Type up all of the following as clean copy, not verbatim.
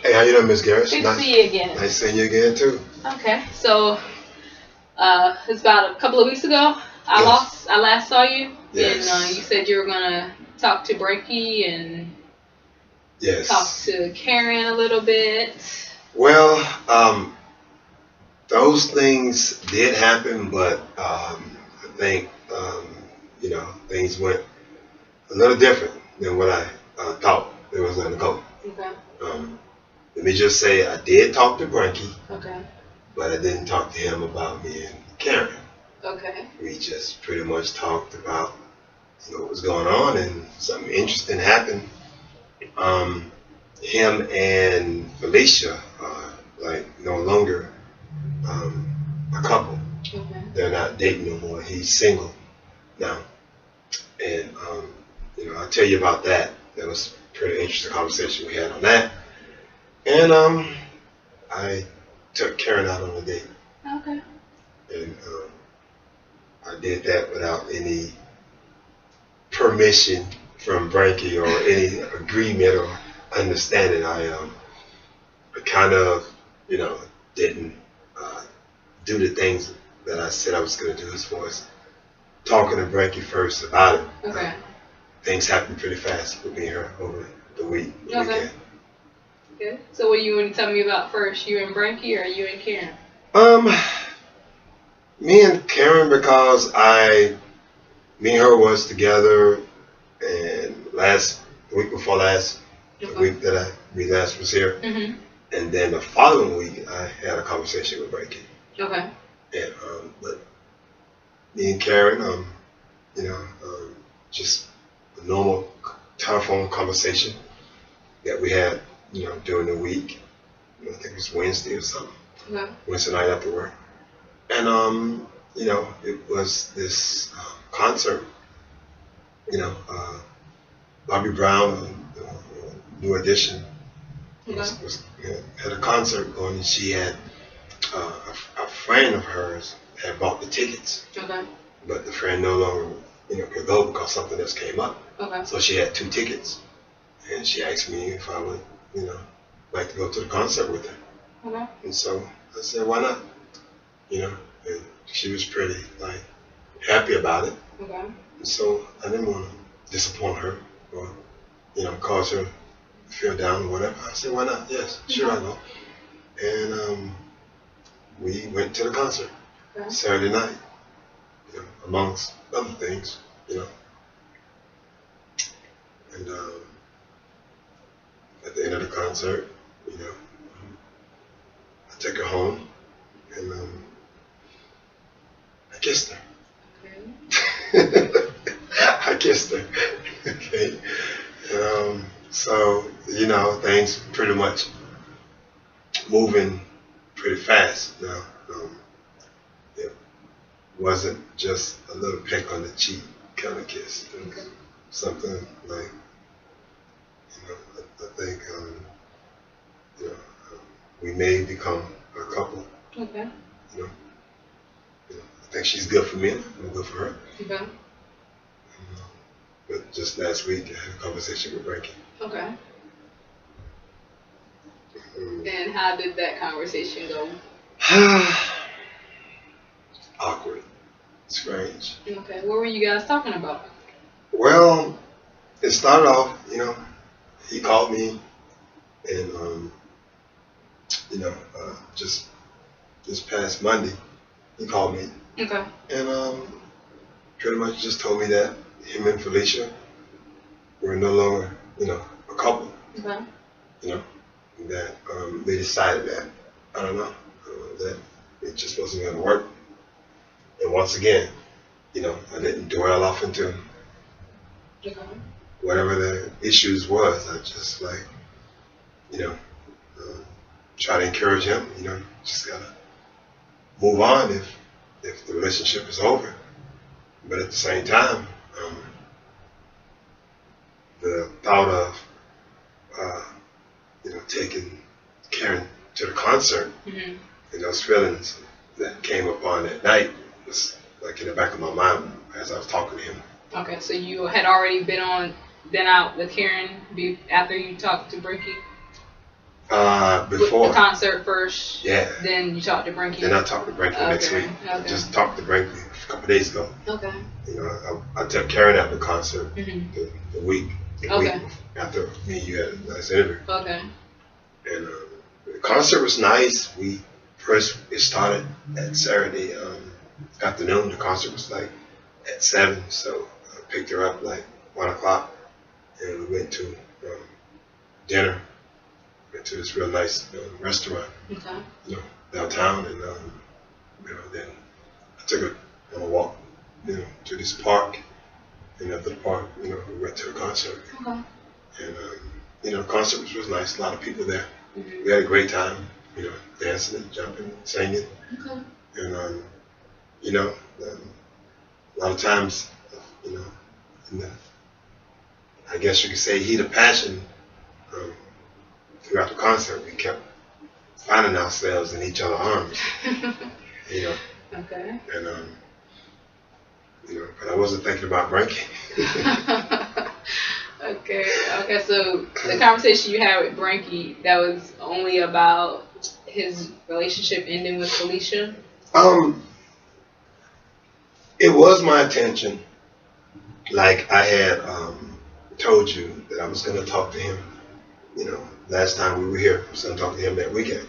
Hey, how you doing, Miss Garris? Good to see you again. Nice seeing you again too. Okay, so it's about a couple of weeks ago. I last saw you, Yes. and you said you were gonna talk to Breaky and Yes. talk to Karen a little bit. Well, those things did happen, but I think things went a little different than what I thought they was going to go. Okay. Let me just say I did talk to Branky, Okay. but I didn't talk to him about me and Karen. Okay. We just pretty much talked about what was going on, and something interesting happened. Him and Felicia are no longer a couple. Okay. They're not dating no more. He's single now, and I'll tell you about that. That was a pretty interesting conversation we had on that. And I took Karen out on a date. Okay. And I did that without any permission from Branky or any agreement or understanding. I kind of, didn't do the things that I said I was going to do as far as talking to Branky first about it. Okay. Things happened pretty fast with me and her over the weekend. Okay. So what you want to tell me about first? You and Branky or you and Karen? Me and Karen, because me and her was together, and the week before last, the week that we last was here, and then the following week I had a conversation with Branky. Okay. And but me and Karen, just a normal telephone conversation that we had, during the week. I think it was Wednesday or something. Okay. Wednesday night after work. And it was this concert. Bobby Brown, New Edition, had a concert going, and she had a friend of hers had bought the tickets. Okay. But the friend no longer, could go because something else came up. Okay. So she had 2 tickets, and she asked me if I would, like to go to the concert with her. Okay. And so I said, why not? And she was pretty happy about it. Okay. And so I didn't want to disappoint her or, cause her to feel down or whatever. I said, why not? Yes, sure, I'll go. And we went to the concert Saturday night, amongst other things, And at the end of the concert, I took her home, and I kissed her. Okay. I kissed her. Okay. And, so, things pretty much moving pretty fast now. It wasn't just a little peck on the cheek kind of kiss. It was something like, I think, we may become a couple. Okay. I think she's good for me. I'm good for her. Okay. But just last week, I had a conversation with Branky. Okay. And how did that conversation go? Awkward. Strange. Okay. What were you guys talking about? Well, it started off, he called me, and, just this past Monday, he called me. Okay. And pretty much just told me that him and Felicia were no longer, a couple. Okay. That they decided that, I don't know, that it just wasn't going to work. And once again, I didn't dwell off into whatever the issues was. I just try to encourage him, just gotta move on if the relationship is over. But at the same time, the thought of taking Karen to the concert, and those feelings that came upon that night was like in the back of my mind as I was talking to him. Okay, so you had already been out with Karen after you talked to Branky? before the concert first. Yeah. Then you talked to Brinky. Then I talked to Brinky next week. I just talked to Brinky a couple days ago. Okay. You know, I took Karen out the concert the week after me and you had a nice interview. Okay. And the concert was nice. It started at Saturday afternoon. The concert was like at 7, so I picked her up like 1 o'clock, and we went to dinner. Went to this real nice restaurant, you know, downtown, and you know, then I took her on a walk, you know, to this park, and after the park, you know, we went to the concert, and you know, the concert was really nice. A lot of people there. We had a great time, you know, dancing and jumping, and singing, and you know, a lot of times, you know, in the, I guess you could say, heat of passion. Throughout the concert, we kept finding ourselves in each other's arms, you know. Okay. And you know, but I wasn't thinking about breaking. Okay. So the conversation you had with Brinky, that was only about his relationship ending with Felicia. It was my intention, like I had told you, that I was going to talk to him. You know, last time we were here, I was going to talk to him that weekend.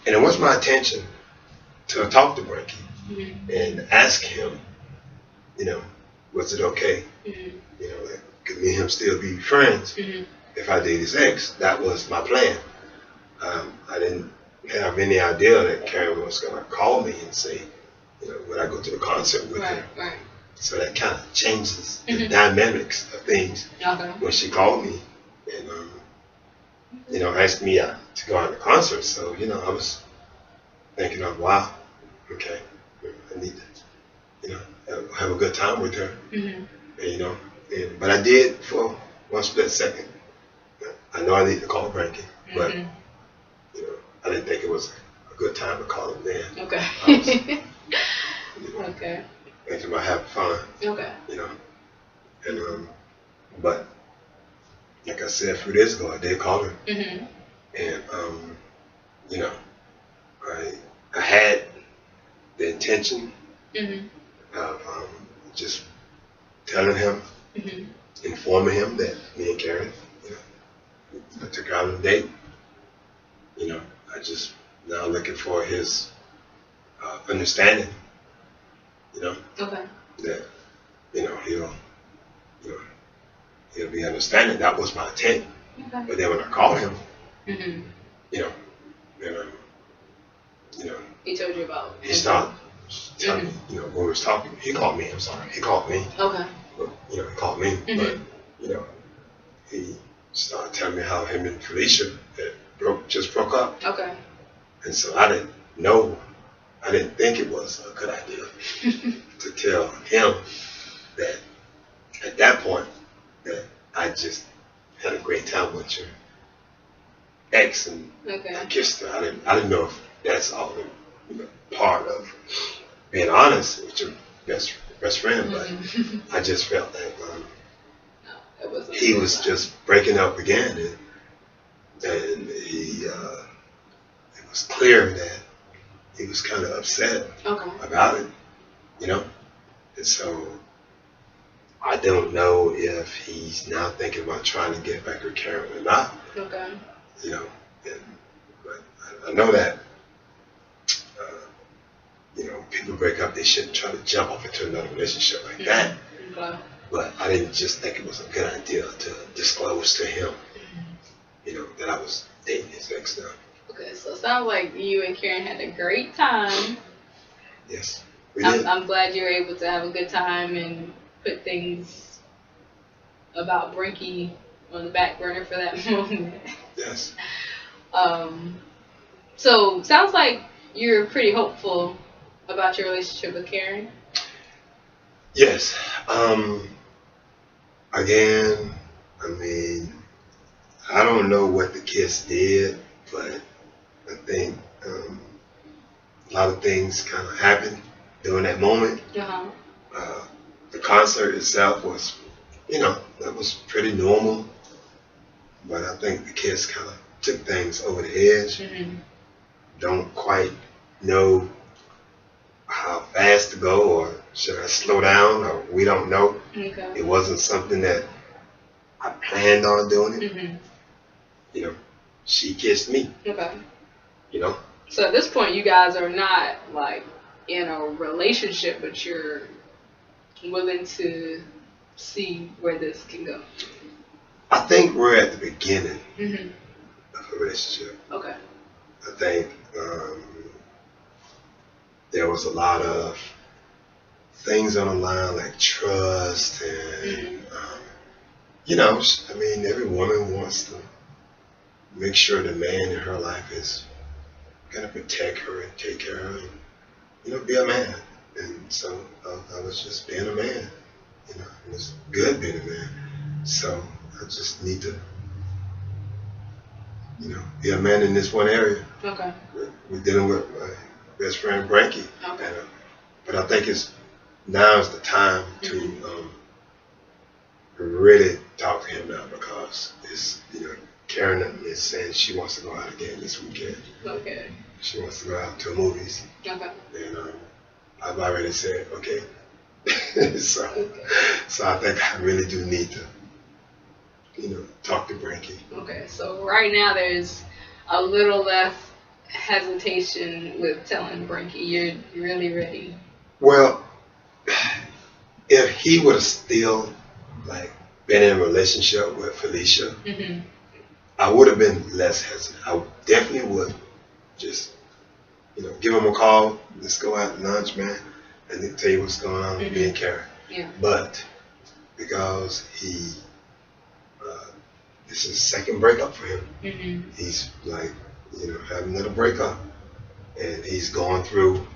And it was my intention to talk to Brinky and ask him, you know, was it okay? You know, like, could me and him still be friends if I date his ex? That was my plan. I didn't have any idea that Karen was going to call me and say, you know, would I go to the concert with her? Right. So that kind of changes the dynamics of things. When she called me and, you know, asked me to go on the concert. So, you know, I was thinking of, wow, okay, I need to, you know, have a good time with her. And, you know, but I did for one split second. I know I need to call Brinky, but, you know, I didn't think it was a good time to call him then. Okay. I was, you know, thinking about having fun. Okay. You know, and, but, like I said, a few days ago, I did call her, and you know, I had the intention of just telling him, informing him that me and Karen, you know, I took her out on a date. You know, I just now looking for his understanding. You know, that you know he'll be understanding. That was my intent. But then when I called him, you know, and you know, he told you about. He started telling me, you know, when we was talking. He called me. I'm sorry, he called me. Okay. But, you know, he called me. But you know, he started telling me how him and Felicia just broke up. Okay. And so I didn't know. I didn't think it was a good idea to tell him that at that point that I just had a great time with your ex and I kissed her. I didn't know if that's all part of being honest with your best friend, but I just felt that he was just breaking up again, and it was clear that he was kind of upset about it, you know, and so I don't know if he's now thinking about trying to get back with Karen or not. You know, but I know that you know, people break up, they shouldn't try to jump off into another relationship like that. But I didn't just think it was a good idea to disclose to him, you know, that I was dating his ex now. Okay, so it sounds like you and Karen had a great time. Yes, we did. I'm glad you were able to have a good time and put things about Brinky on the back burner for that moment. Yes. So sounds like you're pretty hopeful about your relationship with Karen. Yes. Again, I mean, I don't know what the kiss did, but I think a lot of things kind of happened during that moment. The concert itself was, you know, that was pretty normal, but I think the kiss kind of took things over the edge. Mm-hmm. Don't quite know how fast to go, or should I slow down, or we don't know. Okay. It wasn't something that I planned on doing it. Mm-hmm. You know, she kissed me. Okay. You know. So at this point, you guys are not like in a relationship, but you're willing to see where this can go. I think we're at the beginning Mm-hmm. of a relationship. Okay. I think there was a lot of things on the line, like trust and, you know, I mean, every woman wants to make sure the man in her life is going to protect her and take care of her and, you know, be a man. And so I was just being a man, you know, it was good being a man. So I just need to, you know, be a man in this one area. Okay. We're dealing with my best friend Frankie. Okay. And, but I think now is the time to really talk to him now, because it's, you know, Karen is saying she wants to go out again this weekend. Okay. She wants to go out to movies. Okay. And I've already said okay. so Okay. so I think I really do need to, you know, talk to Frankie. Okay. So right now there's a little less hesitation with telling Frankie you're really ready. Well, if he would have still like been in a relationship with Felicia, I would have been less hesitant. I definitely would just, you know, give him a call. Let's go out to lunch, man, and then tell you what's going on with me and Karen. Yeah. But because this is his second breakup for him. He's like, you know, having another breakup, and he's going through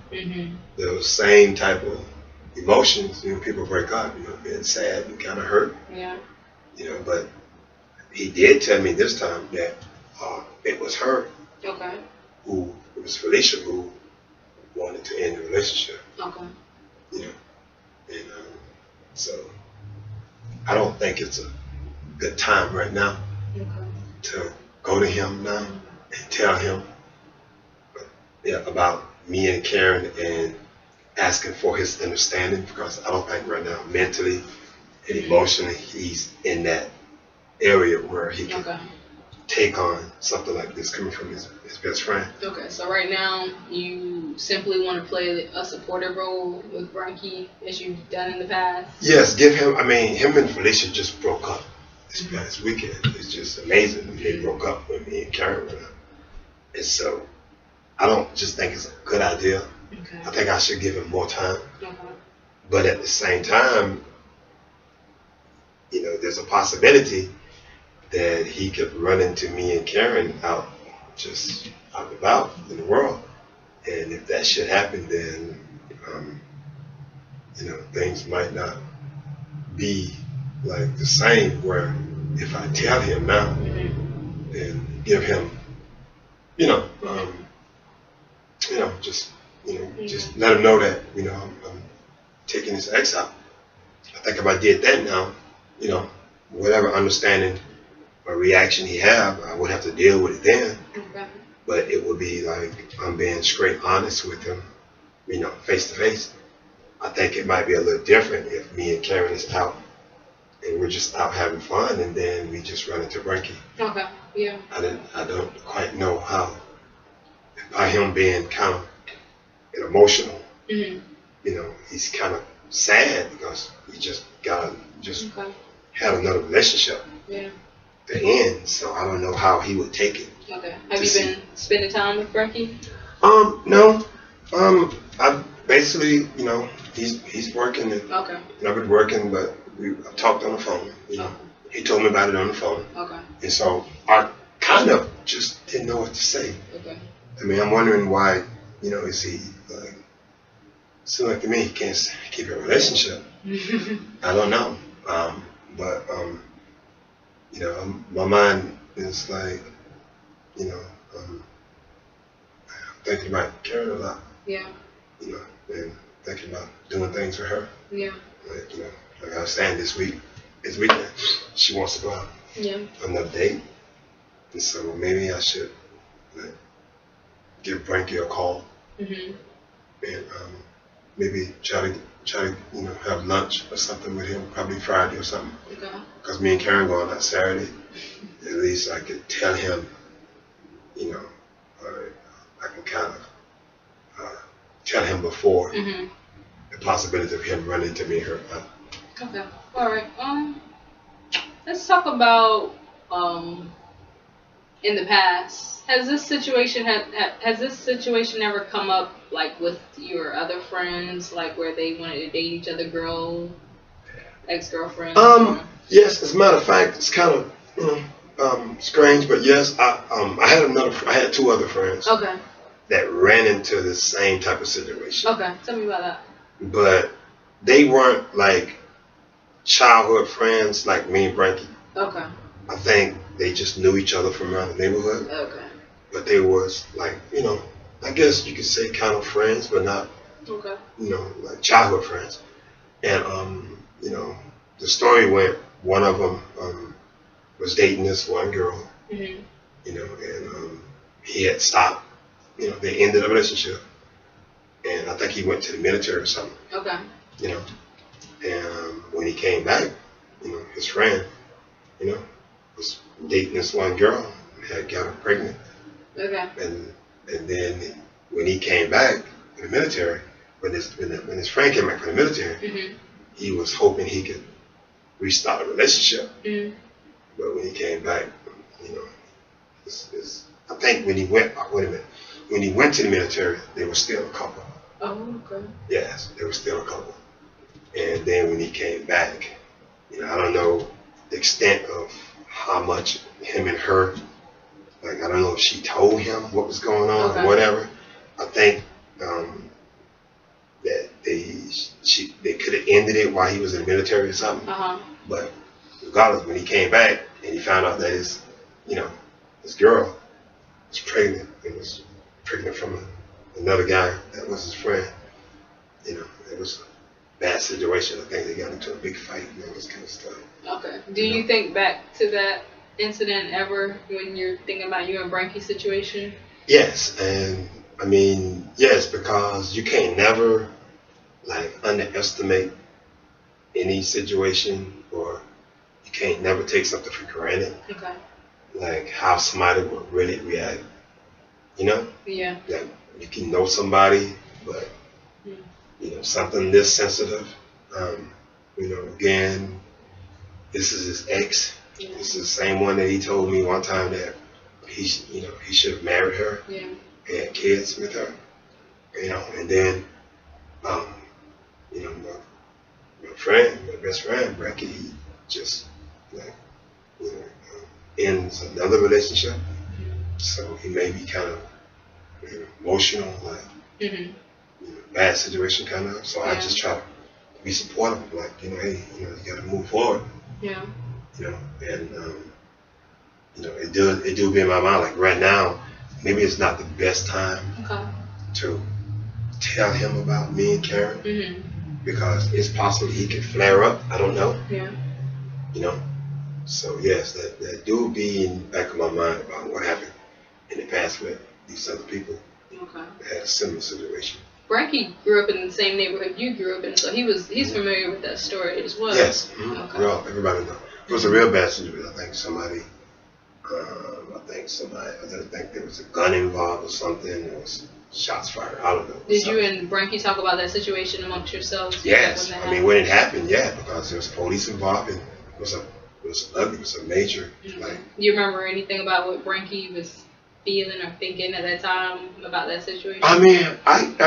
those same type of emotions. You know, people break up, you know, being sad and kind of hurt. Yeah. You know, but he did tell me this time that it was her. Okay. It was Felicia who wanted to end the relationship. Okay. You know, and so I don't think it's a good time right now to go to him now and tell him about me and Karen and asking for his understanding, because I don't think right now mentally and emotionally he's in that area where he can take on something like this coming from his best friend. Okay, so right now you simply want to play a supportive role with Frankie as you've done in the past? Yes, give him, I mean, him and Felicia just broke up this past weekend. It's just amazing. They broke up when me and Karen went up. And so I don't just think it's a good idea. Okay. I think I should give him more time. Okay. But at the same time, you know, there's a possibility that he could run into me and Karen out and about in the world. And if that should happen, then, you know, things might not be like the same, where if I tell him now and give him, just let him know that, you know, I'm taking his ex out. I think if I did that now, you know, whatever understanding or reaction he have, I would have to deal with it then. Okay. But it would be like I'm being straight honest with him, you know, face to face. I think it might be a little different if me and Karen is out and we're just out having fun, and then we just run into Frankie. Okay. Yeah. I don't quite know how, by him being kind of emotional, you know, he's kind of sad because he just had another relationship to end. So I don't know how he would take it. Okay. Have you been spending time with Frankie? No. I basically, you know, he's working and I've been working, but I've talked on the phone. You know, he told me about it on the phone. Okay. And so I kind of just didn't know what to say. Okay. I mean, I'm wondering why, you know, is he like, seems like to me he can't keep a relationship. I don't know. You know, my mind is like, you know, I'm thinking about Karen a lot. Yeah. You know, and thinking about doing things for her. Yeah. Like, you know, like I was saying this weekend, she wants to go out. Yeah. Another date. And so maybe I should like, give Frankie a call Mhm. and maybe try to have lunch or something with him, probably Friday or something. Okay. Because me and Karen going out Saturday. At least I could tell him, you know, I can kind of tell him before Mhm. the possibility of him running to me or not. Okay. All right. Let's talk about in the past. Has this situation has this situation ever come up like with your other friends, like where they wanted to date each other, ex-girlfriends? Yes. As a matter of fact, it's kind of strange, but yes, I had two other friends. Okay. That ran into the same type of situation. Okay. Tell me about that. But they weren't like childhood friends like me and Frankie. Okay. I think they just knew each other from around the neighborhood. Okay. But they was like, I guess you could say kind of friends, but not, Okay. like childhood friends. And, the story went, one of them was dating this one girl, Mhm. And he had stopped, they ended a relationship. And I think he went to the military or something, Okay. And when he came back, his friend, was dating this one girl, had got her pregnant. Okay. And then when he came back from the military, when his friend came back from the military, Mhm. he was hoping he could restart a relationship. Mhm. But when he came back, I think when he went to the military, they were still a couple. Oh, okay. Yes, they were still a couple. And then when he came back, I don't know the extent of how much him and her, like, I don't know if she told him what was going on Okay. or whatever. I think that they could have ended it while he was in the military or something. But regardless, when he came back and he found out that his girl was pregnant and was pregnant from another guy that was his friend, it was a bad situation. I think they got into a big fight and all this kind of stuff. Okay. Do you think back to that incident ever when you're thinking about you and Frankie's situation? Yes, and I mean, yes, because you can't never like underestimate any situation, or you can't never take something for granted. Okay. Like how somebody would really react. Yeah. Like you can know somebody, but something this sensitive. Again, this is his ex. Yeah. This is the same one that he told me one time that he should have married her, Yeah. had kids with her, and then, my best friend, Becky, he just like, ends another relationship. So he may be kind of emotional, like, Mhm. bad situation kind of. So I Yeah. just try to be supportive, like, hey, you got to move forward, Yeah. and, it do be in my mind, like right now, maybe it's not the best time Okay. to tell him about me and Karen, Mhm. because it's possible he could flare up. I don't know, Yeah. So yes, that do be in the back of my mind about what happened in the past with these other people Okay. that had a similar situation. Frankie grew up in the same neighborhood you grew up in, so he's familiar with that story as well. Yes, Okay. well, everybody knows. It was a real bad situation. I think there was a gun involved or something. There was shots fired. I don't know. Did you and Frankie talk about that situation amongst yourselves? Yes, when that I mean when it happened, yeah, because there was police involved and it was ugly. It was a major like. Do you remember anything about what Frankie was feeling or thinking at that time about that situation? I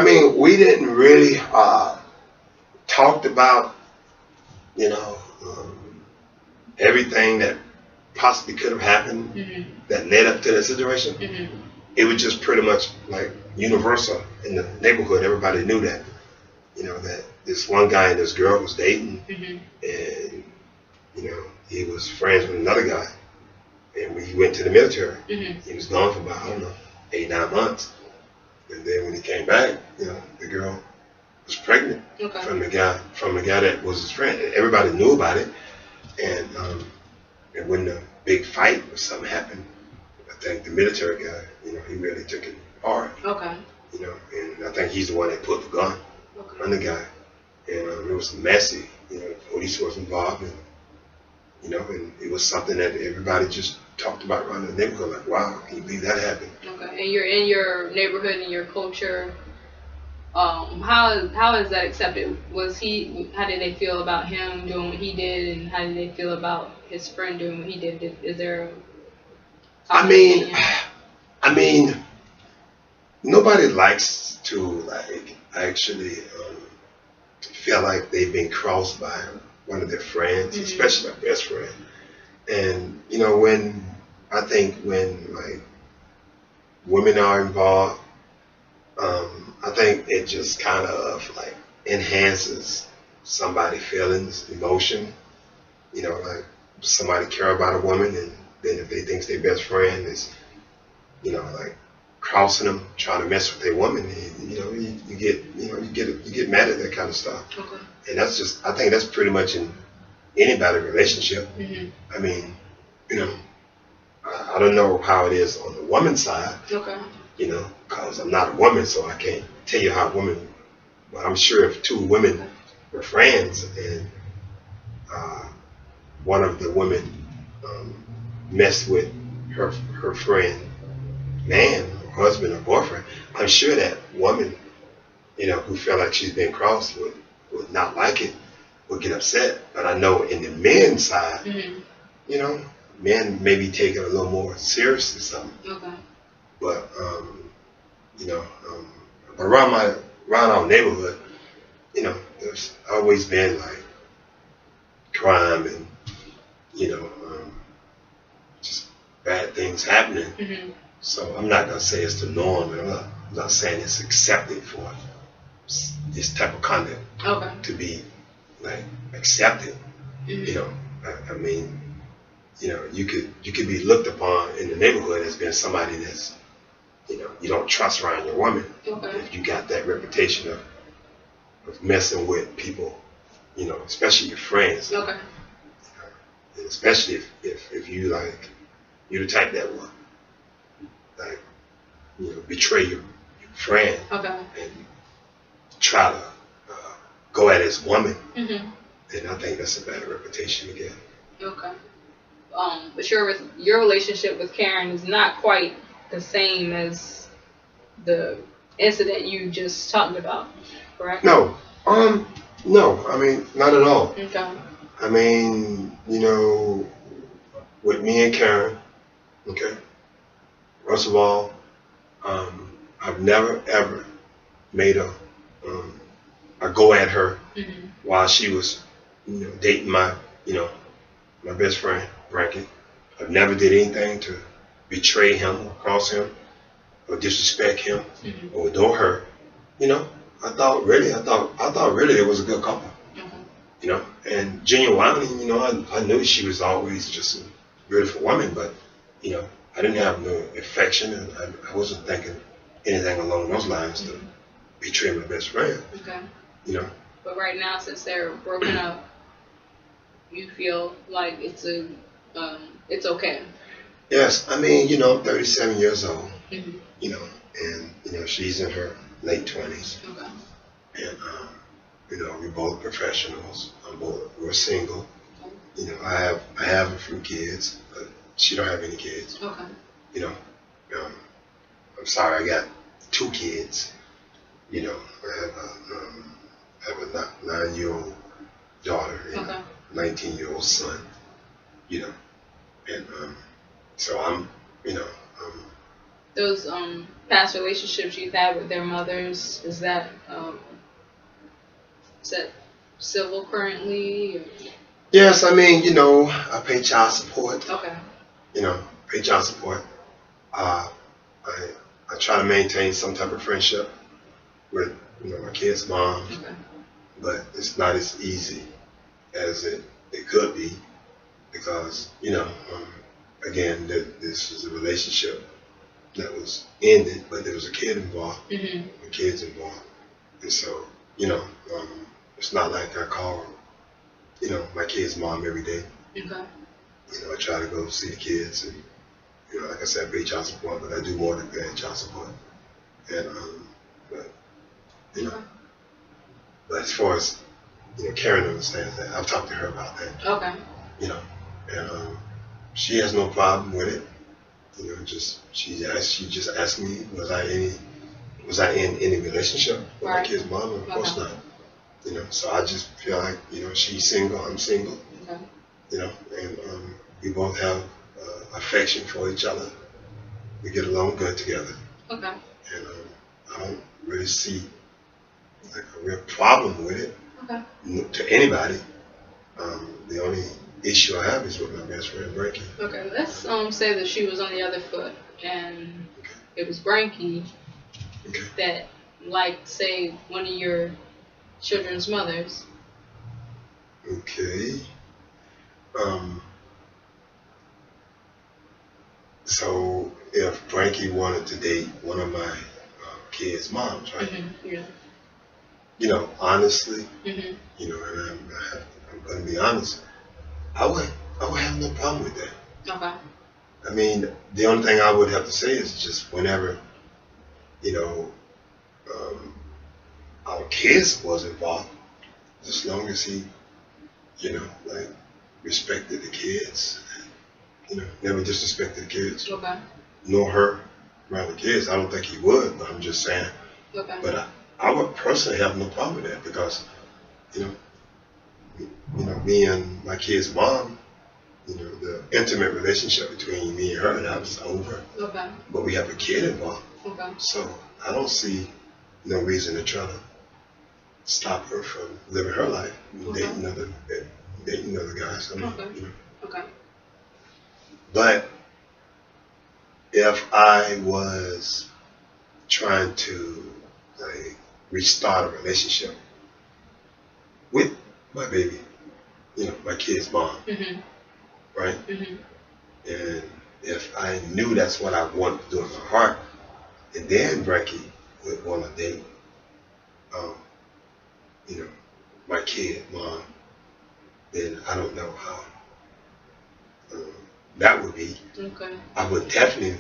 mean, we didn't really talked about everything that possibly could have happened that led up to that situation. It was just pretty much like universal in the neighborhood. Everybody knew that, that this one guy and this girl was dating, and he was friends with another guy. And when he went to the military, he was gone for about, I don't know, 8-9 months. And then when he came back, the girl was pregnant from the guy that was his friend. Everybody knew about it, and when the big fight or something happened, think the military guy, he really took it hard, Okay. And I think he's the one that put the gun on the guy. And it was messy, the police was involved, and it was something that everybody just talked about around the neighborhood, like, wow, can you believe that happened? Okay. And you're in your neighborhood and your culture. How is that accepted? How did they feel about him doing what he did, and how did they feel about his friend doing what he did? Is there I mean, nobody likes to actually feel like they've been crossed by one of their friends, especially their best friend. And when like women are involved, I think it just kind of like enhances somebody's feelings, emotion. Like somebody care about a woman, and then if they think their best friend is, like crossing them, trying to mess with their woman, you get mad at that kind of stuff. Okay. And I think that's pretty much in anybody's relationship. I mean, I don't know how it is on the woman's side. Okay. Because I'm not a woman, so I can't tell you how a woman. But I'm sure if two women were friends and one of the women messed with her friend, man, or husband or boyfriend, I'm sure that woman, who felt like she's been crossed would not like it, would get upset. But I know in the men's side, men maybe take it a little more serious or something. Okay. But around our neighborhood, there's always been like crime and just bad things happening. So I'm not gonna say it's the norm, and I'm not saying it's accepted for this type of conduct to be like accepted. I mean, you could be looked upon in the neighborhood as being somebody that's you don't trust around your woman. If you got that reputation of messing with people, especially your friends. And especially if you you're the type that will like betray your friend and try to go at his woman. And I think that's a bad reputation to get. Okay. But your relationship with Karen is not quite the same as the incident you just talked about, correct? No. No. I mean, not at all. Okay. I mean, with me and Karen, okay. First of all, I've never ever made a go at her while she was, dating my best friend, Frankie. I've never did anything to betray him or cross him or disrespect him or adore her. I thought really it was a good couple. And genuinely, I knew she was always just a beautiful woman, but I didn't have no affection, and I wasn't thinking anything along those lines to betray my best friend. Okay. But right now, since they're broken up, you feel like it's okay. Yes, I mean, I'm 37 years old, and she's in her late 20s. Okay. And we're both professionals. We're single. I have a few kids, but she don't have any kids. Okay. I'm sorry, I got 2 kids. I have a 9-year-old daughter and a 19-year-old son. And so I'm. Those past relationships you've had with their mothers, is that civil currently? Or? Yes, I mean, I pay child support. Okay. Pay child support. I try to maintain some type of friendship with, my kid's mom. Okay. But it's not as easy as it could be because, again, this is a relationship that was ended, but there was a kid involved, the kids involved. And so, it's not like I call, my kid's mom every day. Okay. I try to go see the kids and, You know, like I said, pay child support, but I do more than pay child support. And but you know, but as far as Karen understands that. I've talked to her about that. Okay. You know, and she has no problem with it. You know, she just asked me, was I in any relationship with my kid's mom? And of course not. You know, so I just feel like she's single, I'm single. Okay. You know, and we both have affection for each other. We get along good together. Okay. And I don't really see like a real problem with it. Okay. To anybody. The only issue I have is with my best friend Frankie. Okay, let's say that she was on the other foot and it was Frankie that liked, say, one of your children's mothers. Okay. So if Frankie wanted to date one of my kids' moms, right? Mm-hmm. Yeah. You know, honestly, mm-hmm. you know, and I'm going to be honest, I would have no problem with that. Okay. I mean, the only thing I would have to say is just whenever, our kids was involved, as long as he, like respected the kids, never disrespected the kids, Okay. nor her around the kids. I don't think he would, but I'm just saying. Okay. But I would personally have no problem with that because, me and my kid's mom, the intimate relationship between me and her, that was over. Okay. But we have a kid involved. Okay. So I don't see no reason to try to stop her from living her life, dating other guys. I mean, Okay. Okay. But if I was trying to like restart a relationship with my baby, my kid's mom, mm-hmm. right? Mm-hmm. And if I knew that's what I wanted to do in my heart, and then Frankie would want to date, my kid mom, then I don't know how that would be. Okay. I would definitely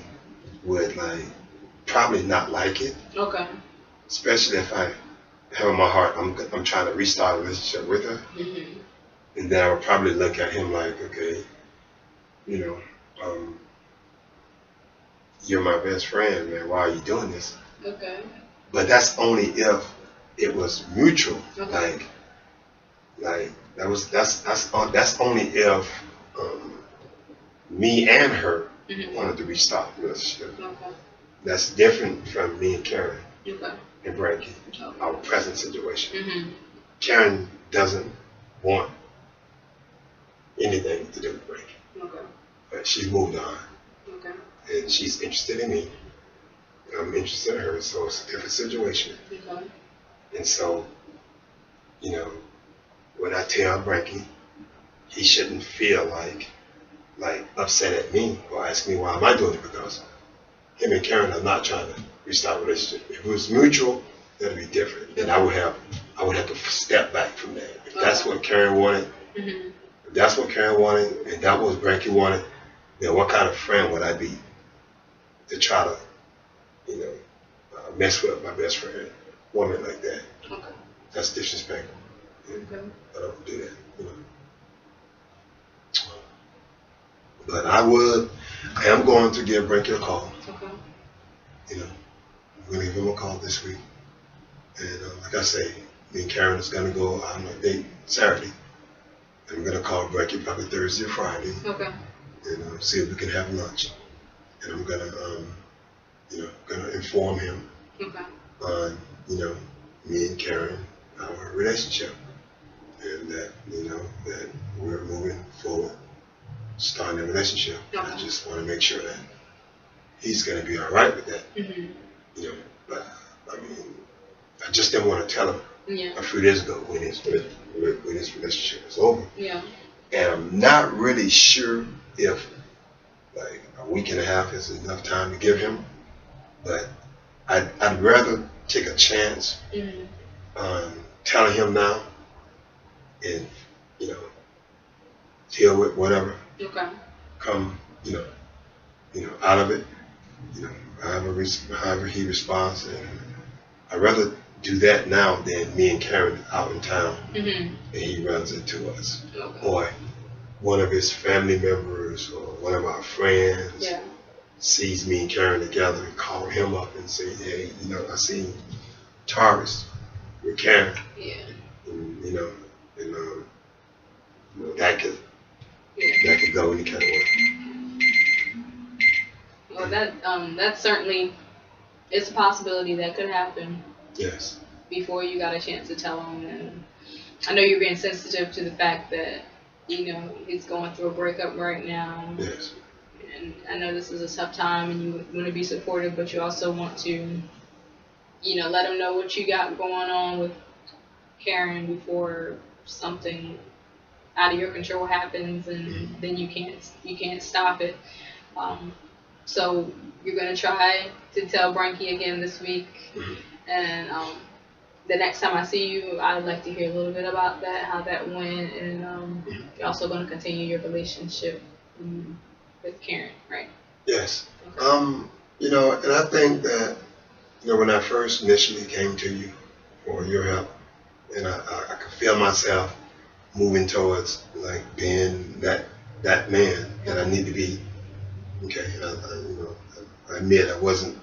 probably not like it. Okay. Especially if I have in my heart I'm trying to restart a relationship with her. Mm-hmm. And then I would probably look at him like, okay, you're my best friend, man. Why are you doing this? Okay. But that's only if it was mutual. Okay. Like that's only if me and her mm-hmm. wanted to restart the relationship. Okay. That's different from me and Karen Okay. and Frankie, our present situation. Mm-hmm. Karen doesn't want anything to do with Frankie. Okay. But she's moved on. Okay. And she's interested in me. And I'm interested in her. So it's a different situation. Okay. And so, when I tell Frankie, he shouldn't feel like upset at me or ask me why am I doing it, because him and Karen are not trying to restart a relationship. If it was mutual, that'd be different. Then I would have to step back from that. If that's what Karen wanted, mm-hmm. if that's what Karen wanted, and that was Frankie wanted, then what kind of friend would I be to try to, mess with my best friend, woman like that? Okay. That's disrespectful. Okay. I don't do that, But I am going to give Frankie a call. Okay. I'm going to give him a call this week. And like I say, me and Karen is going to go on a date Saturday. And I'm going to call Frankie probably Thursday or Friday. Okay. And see if we can have lunch. And I'm going to inform him Okay. on, me and Karen, our relationship. And that, that we're moving forward, starting a relationship. Okay. I just want to make sure that he's going to be all right with that. Mm-hmm. But I mean, I just didn't want to tell him Yeah. a few days ago when his relationship was over. Yeah. And I'm not really sure if like a week and a half is enough time to give him, but I'd rather take a chance mm-hmm. on telling him now and, deal with whatever Okay. come, out of it, however he responds. And I'd rather do that now than me and Karen out in town and he runs into us. Okay. Or one of his family members or one of our friends sees me and Karen together and call him up and say, hey, I seen Taurus with Karen. Yeah. And, that could go any kind of way. Well, that certainly is a possibility that could happen. Yes. Before you got a chance to tell him, and I know you're being sensitive to the fact that he's going through a breakup right now. Yes. And I know this is a tough time, and you want to be supportive, but you also want to, let him know what you got going on with Karen before something out of your control happens, and then you can't stop it. So you're gonna try to tell Branky again this week, and the next time I see you, I'd like to hear a little bit about that, how that went, and you're also going to continue your relationship with Karen, right? Yes. Okay. And I think that when I first initially came to you for your help, and I could feel myself moving towards like being that man that I need to be. Okay. I admit I wasn't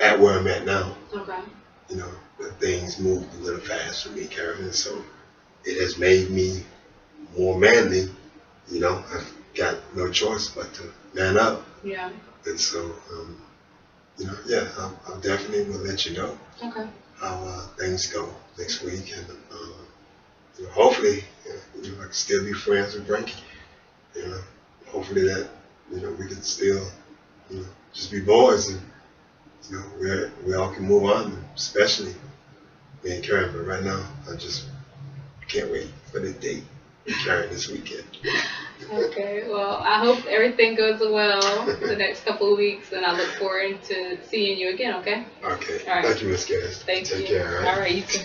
at where I'm at now. Okay. But things moved a little fast for me, Karen, and so it has made me more manly. I've got no choice but to man up. Yeah. And so, I'll definitely will let you know how things go next week, and hopefully, I can still be friends with Branky. Hopefully that we can still, just be boys, and we all can move on, especially me and Karen. But right now, I just can't wait for the date with Karen this weekend. Okay, well, I hope everything goes well the next couple of weeks, and I look forward to seeing you again, okay? Okay. All right. Thank you, Miss Cass. Thank you. Take care, all right? All right, you too.